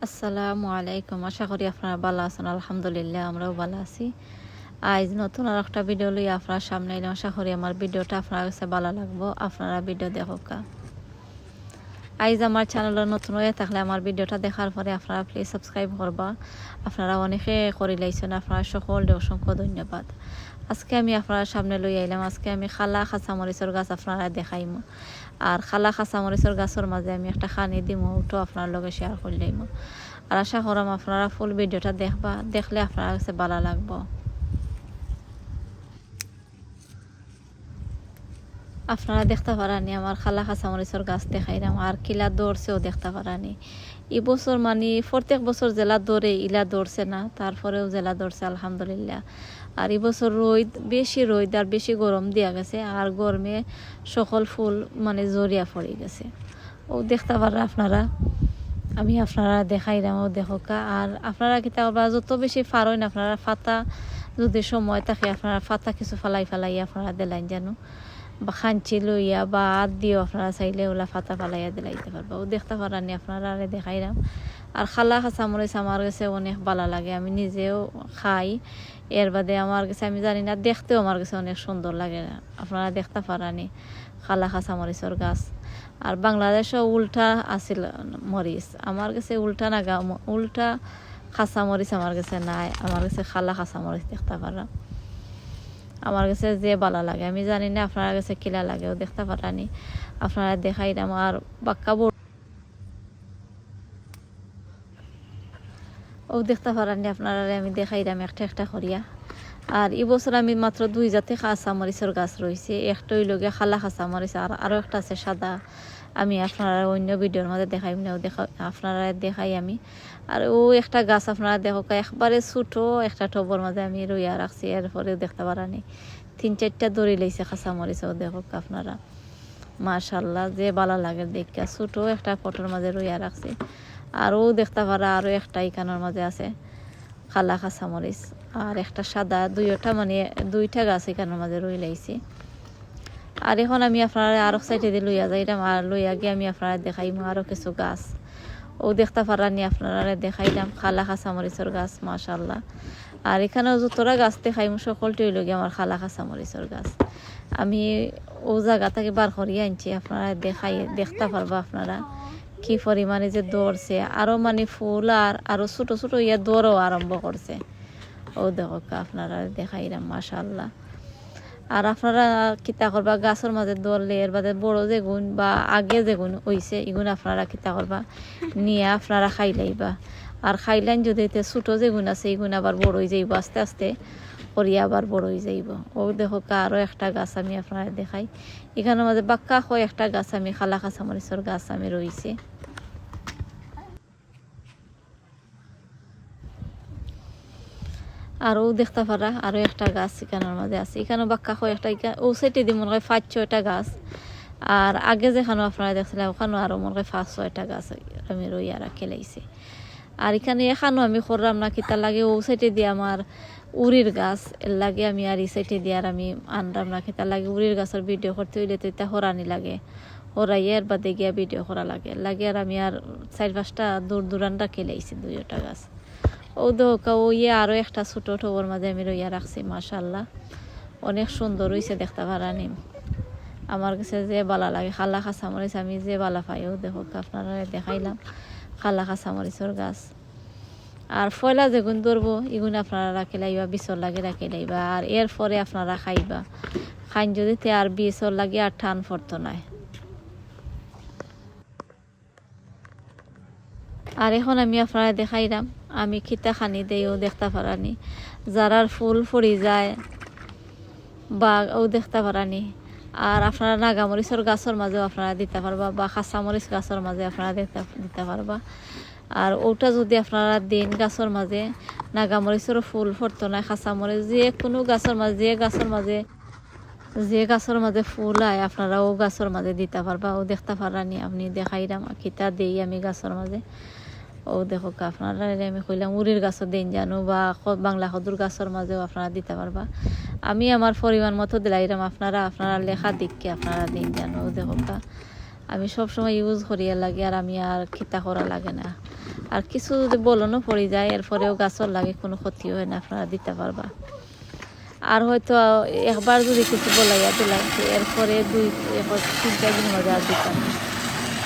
আসসালামু আলাইকুম। আশা করি আপনারা ভালো আছেন। আলহামদুলিল্লাহ আমরাও ভালো আছি। আজ নতুন আর একটা ভিডিও লই আপনার সামনে এলাম। আশা করি আমার ভিডিওটা আপনার কাছে ভালো লাগবো। আপনারা ভিডিও দেখোকা। আজ আমার চ্যানেলে নতুন হয়ে থাকলে আমার ভিডিওটা দেখার পরে আপনারা প্লিজ সাবস্ক্রাইব করবা। আপনারা অনেকে করে লাইছেন, আপনারা সকলকে অসংখ্য ধন্যবাদ। আজকে আমি আপনার সামনে লই আইলাম। আজকে আমি খালা খাঁচামরিচের গাছ আপনারা দেখাইম। আর খালা খাঁচামরিচের গাছের মাঝে আমি একটা খানি দিম, ওটাও আপনার লগে শেয়ার করলাম। আর আশা করাম আপনারা ফুল ভিডিওটা দেখবা, দেখলে আপনার কাছে ভালো লাগবো। আপনারা দেখতে পারানি আমার খালা খাঁচামরিচের গাছ দেখাইলাম, আর কিলা দৌড়ছেও দেখতে পারানি। এই বছর মানে প্রত্যেক বছর জেলা দৌড়ে ইলা দৌড়ছে না, তারপরেও জেলা দৌড়ছে আলহামদুলিল্লাহ। আর এই বছর বেশি রোদ আর বেশি গরম দিয়া গেছে, আর গরমে সকল ফুল মানে জড়িয়া পড়ে গেছে। ও দেখতে পারা আপনারা, আমি আপনারা দেখাইলাম, ও দেখোকা। আর আপনারা কি তারপর যত বেশি ফারইন আপনারা ফাতা যদি সময় থাকে আপনারা ফাতা কিছু ফালাই আপনারা দিলাইন জানো, বা খাঞ্চি লইয়া বা হাত দিয়েও আপনারা চাইলে ওলা ফাতা ফালাইয়া দিলাইতে পারবা। ও দেখতে পারানি আপনারা দেখাইলাম। আর খালা খাঁচামরিচ আমার কাছে অনেক ভালো লাগে, আমি নিজেও খাই। এর বাদে আমার কাছে আমি জানি না, দেখতেও আমার কাছে অনেক সুন্দর লাগে। আপনারা দেখতে পারানি খালা খাঁচামরিচের গাছ। আর বাংলাদেশও উল্টা আছিল মরিচ, আমার কাছে উল্টা উল্টা খাঁচামরিচ আমার কাছে নাই। আমার কাছে খালা খাঁচামরিচ দেখতে পারা আমার কাছে যে ভালো লাগে। আমি জানি না আপনার কাছে কিলা লাগে, ও দেখতে পারানি আপনারা দেখাইলাম। আর বাক্কা ও দেখতে পারানি আপনারা আমি দেখাইলাম একটা একটা করিয়া। আর এই বছর আমি মাত্র 2 জাতে খাঁচামরিচের গাছ রয়েছে, একটাই লগে খালা খাঁচামরিচ, আর আরও একটা আছে সাদা। আমি আপনারা অন্য ভিডিওর মধ্যে দেখাইম না, আপনারা দেখাই আমি। আর ও একটা গাছ আপনারা দেখো একবারে ছোটো একটা টবর মাঝে আমি রইয়া রাখছি, এরপরেও দেখতে পারানি 3-4টা দড়ি লইছে খাঁচামরিচও দেখো আপনারা। মাশাল্লাহ যে ভালো লাগে দেখা, ছোটো একটা পটোর মাঝে রইয়া রাখছি। আর ও দেখতে পারা আরও একটা ইকানোর মাঝে আছে খালা খাঁচামরিচ, আর একটা সাদা, দুইটা গাছ এখানের মাঝে রই লাইছি। আর এখন আমি আপনারা আরো সাইডে দিয়ে লইয়া যাইলাম, আর লইয়া গিয়ে আমি আপনারা দেখাইম আরো কিছু গাছ। ও দেখতে পারানি আপনারা দেখাইলাম খালা খাঁচামরিচের গাছ মাশাল্লাহ। আর এখানেও যতটা গাছ দেখাইম সকলটি হইল গিয়ে আমার খালা খাঁচামরিচের গাছ। আমি ও জায়গা থেকে বার করিয়ে আনছি, আপনারা দেখতে পারবা আপনারা কি পরিমাণে যে দৌড়ছে। আরো মানে ফুল আর আরো ছোট ছোট ইয়া দৌড়ও আরম্ভ করছে। ও দেখো আপনারা দেখাইলাম মাশাল্লাহ। আর আপনারা কিতা করবা গাছের মাঝে দৌড়লে এর বাদে বড় যে গুণ বা আগে যে গুণ হইছে এগুণ আপনারা কিতা করবা নিয়ে আপনারা খাইলাইবা। আর খাইলাইন যদি ছোট যে গুণ আছে এগুণ আবার বড় হয়ে যাইব, আস্তে আস্তে করিয়া আবার বড় হয়ে যাইব। ও দেখো আরও একটা গাছ আমি আপনারা দেখাই। এখানের মাঝে বাক্কা হয় একটা গাছ আমি খালা খাঁচামরিচের গাছ আমি রয়েছে। আর ও দেখতে পারা আরও একটা গাছ এখানের মাঝে আছে, এখানেও বাক্কা হয় একটা, ও সাইডে দিয়ে মনে হয় 5-6টা গাছ। আর আগে যেখানে আপনারা দেখছিলাম ওখানেও আরও মনে হয় 5-6টা গাছ আমি রইয়া খেলাইছি। আর এখানে এখানেও আমি করলাম না কিতা লাগে, ও সাইডে দিয়ে আমার উড়ির গাছ এর লাগে আমি আর এই সাইডে দিয়ে আর আমি আনলাম না কিতা লাগে। উড়ির গাছের ভিডিও করতে হইলে তো এটা হরানি লাগে, হরাইয়া এর বাদে গিয়া ভিডিও করা লাগে। আর আমি আর 4-5টা দূরানটা খেলাইছি 2টা গাছ। ও দোকা ও ইয়ে আরও একটা ছোটো ঠোবর মাঝে আমি রইয়া রাখছি মাশাল্লাহ। অনেক সুন্দর হয়েছে দেখতে পারানি, আমার কাছে যে ভালো লাগে। খালা খাঁচামরিচ আমি যে ভালো পাই, ও দেখো আপনারা দেখাইলাম খালা খাঁচামরিচের গাছ। আর ফয়লা যেগুন ধরবো এগুন আপনারা রাখে লাইবা, বিচর লাগে রাখে লাইবা। আর এরপরে আপনারা খাইবা, খাইন যদি তে আর বিচর লাগে আর টান পড়তো নাই। আর এখন আমি আপনারা দেখাইলাম আমি খিতা খানি দেইও দেখতে পারানি। যারার ফুল ফড়ি যায় বা ও দেখতে পারানি। আর আপনারা নাগামরিচের গাছের মাঝেও আপনারা দিতে পারবা, বা খাঁচামরিচ গাছের মাঝে আপনারা দিতে পারবা। আর ওটা যদি আপনারা দিন গাছের মাঝে নাগামরিচেরও ফুল ফরতো না, খাঁচামরিচ যে কোনো গাছের মাঝে যে গাছের মাঝে ফুল আয় আপনারা ও গাছের মাঝে দিতে পারবা। ও দেখতে পারানি আপনি দেখাইলাম খিতা দেই আমি গাছের মাঝে। ও দেখো আপনারা আমি কইলাম উড়ির গাছও দিন জানো, বা বাংলা সদুর গাছের মাঝেও আপনারা দিতে পারবা। আমি আমার পরিমাণ মতো দিলাইলাম, আপনারা লেখা দিককে আপনারা দিন জানো। ও দেখো আমি সবসময় ইউজ করিয়া লাগে, আর আমি আর খিতা করা লাগে না। আর কিছু যদি বলনও পড়ে যায় এরপরেও গাছর লাগে কোনো ক্ষতি হয় না, আপনারা দিতে পারবা। আর হয়তো একবার যদি কিছু বলাইয়া দিলাম এরপরে 2-3 দিনের মধ্যে আর দিতাম না।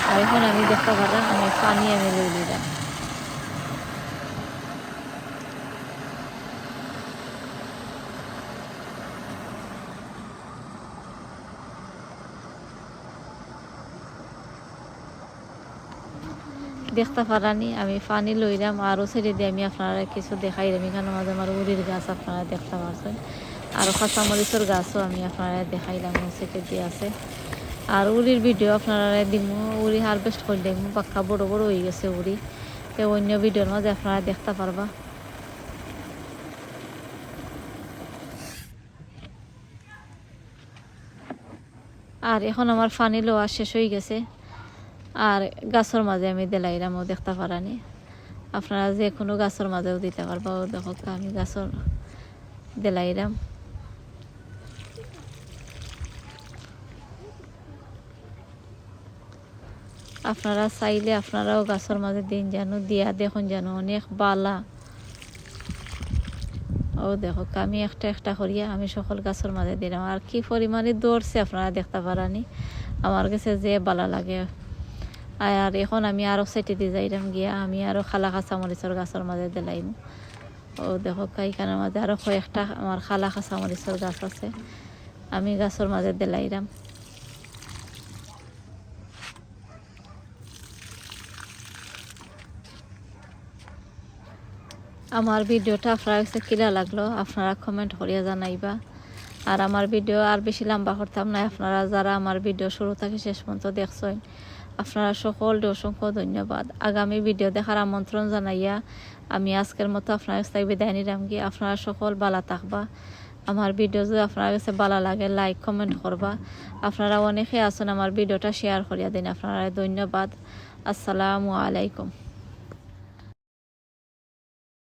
আর এখন আমি দেখতে পারলাম আমি পানি আমি লই নিলাম। দেখতে পারানি আমি পানি লইলাম আরও ছেড়ে দিয়ে আমি আপনারা কিছু দেখাইলাম। এখানে মাঝে আমার উড়ির গাছ আপনারা দেখতে পাচ্ছেন, আরও কাঁচামরিচের গাছও আমি আপনারা দেখাইলাম ছেড়ে দিয়ে আছে। আর উড়ির ভিডিও আপনারা দিমু, উড়ি হারভেস্ট করে দিমু, পাক্কা বড় বড় হয়ে গেছে উড়ি, তো অন্য ভিডিওর মাঝে আপনারা দেখতে পারবা। আর এখন আমার পানি লওয়া শেষ হয়ে গেছে, আর গাছের মাঝে আমি দিলাইলামও দেখতে পারানি। আপনারা যে কোনো গাছের মাঝেও দিতে পারবা। ও দেখো আমি গাছের দিলাইলাম। আপনারা চাইলে আপনারাও গাছের মাঝে দিন যেন দিয়া দেখুন যেন অনেক বালা। ও দেখো আমি একটা একটা করিয়া আমি সকল গাছের মাঝে দিলাম। আর কি পরিমাণে দৌড়ছে আপনারা দেখতে পারানি, আমার কাছে যে বালা লাগে। আর এখন আমি আরও সেটি দিয়ে যাইলাম গিয়া আমি আরও খালা কাঁচামরিচের গাছের মাঝে দিলাইম। ও দেখো এইখানের মাঝে আরও কয়েকটা আমার খালা কাঁচামরিচের গাছ আছে, আমি গাছের মাঝে দিলাইলাম। আমার ভিডিওটা আপনার কাছে কিলা লাগলো আপনারা কমেন্ট করিয়া জানাইবা। আর আমার ভিডিও আর বেশি লম্বা করতাম না, আপনারা যারা আমার ভিডিও শুরু থেকে শেষ পর্যন্ত দেখছেন আপনারা সকলকে অসংখ্য ধন্যবাদ। আগামী ভিডিও দেখার আমন্ত্রণ জানাইয়া আমি আজকের মতো আপনার কাছে বিদায় নিলাম গিয়ে। আপনারা সকল ভালো থাকবা। আমার ভিডিও যদি আপনার কাছে ভালো লাগে লাইক কমেন্ট করবা। আপনারা অনেকে আছেন আমার ভিডিওটা শেয়ার করিয়া দিন, আপনারা ধন্যবাদ। আসসালামু আলাইকুম।